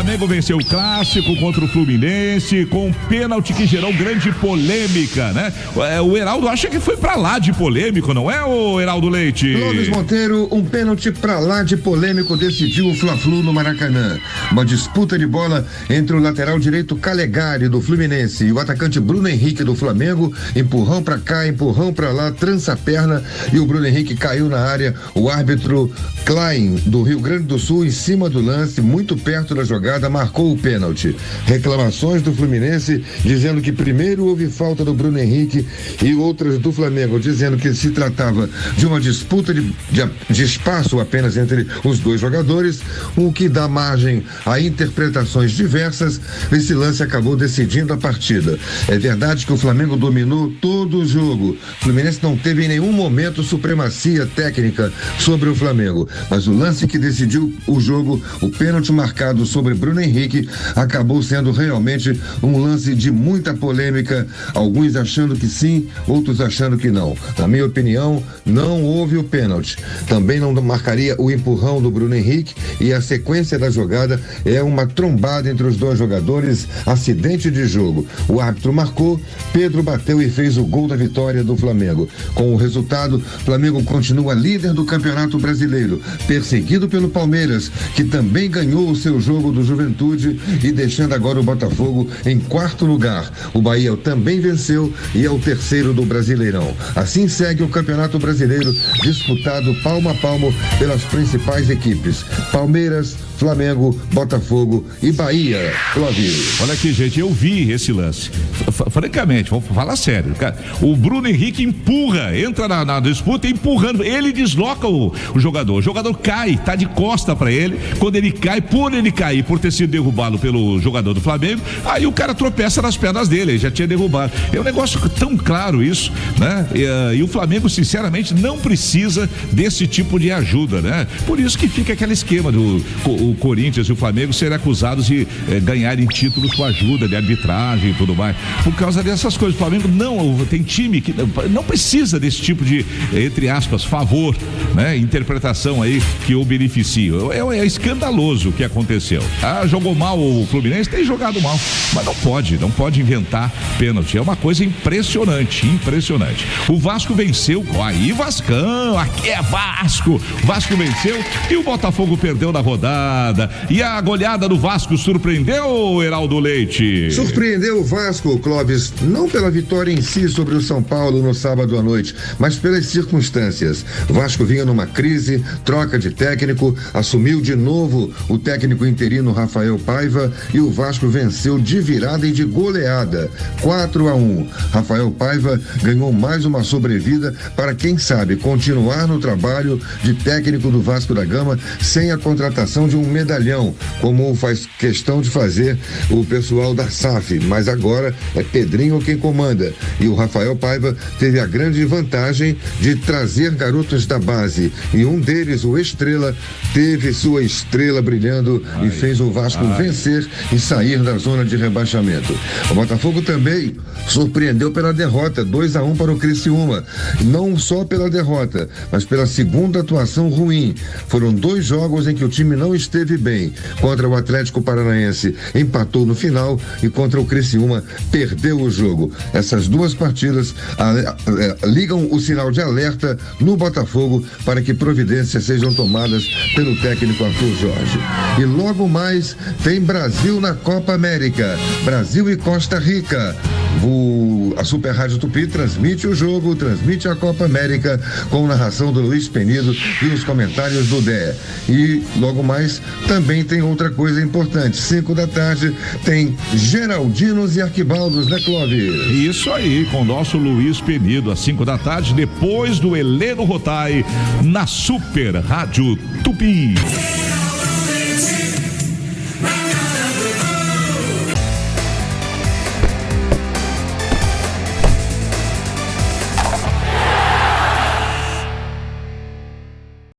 Flamengo venceu o clássico contra o Fluminense com um pênalti que gerou grande polêmica, né? O Heraldo acha que foi pra lá de polêmico, não é, o Heraldo Leite? Clóvis Monteiro, um pênalti pra lá de polêmico decidiu o Fla-Flu no Maracanã. Uma disputa de bola entre o lateral direito Calegari do Fluminense e o atacante Bruno Henrique do Flamengo, empurrão pra cá, empurrão pra lá, trança a perna e o Bruno Henrique caiu na área. O árbitro Klein do Rio Grande do Sul, em cima do lance, muito perto da jogada, marcou o pênalti. Reclamações do Fluminense dizendo que primeiro houve falta do Bruno Henrique e outras do Flamengo dizendo que se tratava de uma disputa de espaço apenas entre os dois jogadores, o que dá margem a interpretações diversas. Esse lance acabou decidindo a partida. É verdade que o Flamengo dominou todo o jogo. O Fluminense não teve em nenhum momento supremacia técnica sobre o Flamengo, mas o lance que decidiu o jogo, o pênalti marcado sobre Bruno Henrique, acabou sendo realmente um lance de muita polêmica, alguns achando que sim, outros achando que não. Na minha opinião, não houve o pênalti. Também não marcaria o empurrão do Bruno Henrique e a sequência da jogada é uma trombada entre os dois jogadores, acidente de jogo. O árbitro marcou, Pedro bateu e fez o gol da vitória do Flamengo. Com o resultado, o Flamengo continua líder do Campeonato Brasileiro, perseguido pelo Palmeiras, que também ganhou o seu jogo do Juventude e deixando agora o Botafogo em quarto lugar. O Bahia também venceu e é o terceiro do Brasileirão. Assim segue o Campeonato Brasileiro, disputado palmo a palmo pelas principais equipes: Palmeiras, Flamengo, Botafogo e Bahia. Clóvis. Olha aqui, gente, eu vi esse lance. Francamente, vamos falar sério, cara. O Bruno Henrique empurra, entra na disputa empurrando. Ele desloca o jogador. O jogador cai, tá de costa pra ele. Quando ele cai, por ele cair, por ter sido derrubado pelo jogador do Flamengo, aí o cara tropeça nas pernas dele, ele já tinha derrubado. É um negócio tão claro isso, né? E o Flamengo, sinceramente, não precisa desse tipo de ajuda, né? Por isso que fica aquele esquema do o Corinthians e o Flamengo serem acusados de ganharem títulos com ajuda de arbitragem e tudo mais. Por causa dessas coisas, o Flamengo não tem time que não precisa desse tipo de, entre aspas, favor, né? Interpretação aí que o beneficia. É escandaloso o que aconteceu. Jogou mal o Fluminense, tem jogado mal, mas não pode inventar pênalti. É uma coisa impressionante. O Vasco venceu, aí Vascão, aqui é Vasco. O Vasco venceu e o Botafogo perdeu na rodada. E a goleada do Vasco surpreendeu, Heraldo Leite? Surpreendeu o Vasco, Clóvis, não pela vitória em si sobre o São Paulo no sábado à noite, mas pelas circunstâncias. O Vasco vinha numa crise, troca de técnico, assumiu de novo o técnico interino Rafael Paiva e o Vasco venceu de virada e de goleada, 4-1. Rafael Paiva ganhou mais uma sobrevida para, quem sabe, continuar no trabalho de técnico do Vasco da Gama sem a contratação de um medalhão, como faz questão de fazer o pessoal da SAF, mas agora é Pedrinho quem comanda. E o Rafael Paiva teve a grande vantagem de trazer garotos da base e um deles, o Estrela, teve sua estrela brilhando e fez o Vasco vencer e sair da zona de rebaixamento. O Botafogo também surpreendeu pela derrota, 2-1 para o Criciúma. Não só pela derrota, mas pela segunda atuação ruim. Foram 2 jogos em que o time não esteve bem. Contra o Atlético Paranaense empatou no final e contra o Criciúma perdeu o jogo. Essas 2 partidas ligam o sinal de alerta no Botafogo para que providências sejam tomadas pelo técnico Arthur Jorge. E logo mais tem Brasil na Copa América. Brasil e Costa Rica. A Super Rádio Tupi transmite o jogo, transmite a Copa América com narração do Luiz Penido e os comentários do Dé. E logo mais também tem outra coisa importante, 5 da tarde tem Geraldinos e Arquibaldos, né, Clóvis? Isso aí, com o nosso Luiz Penido, às 5 da tarde, depois do Heleno Rotai, na Super Rádio Tupi.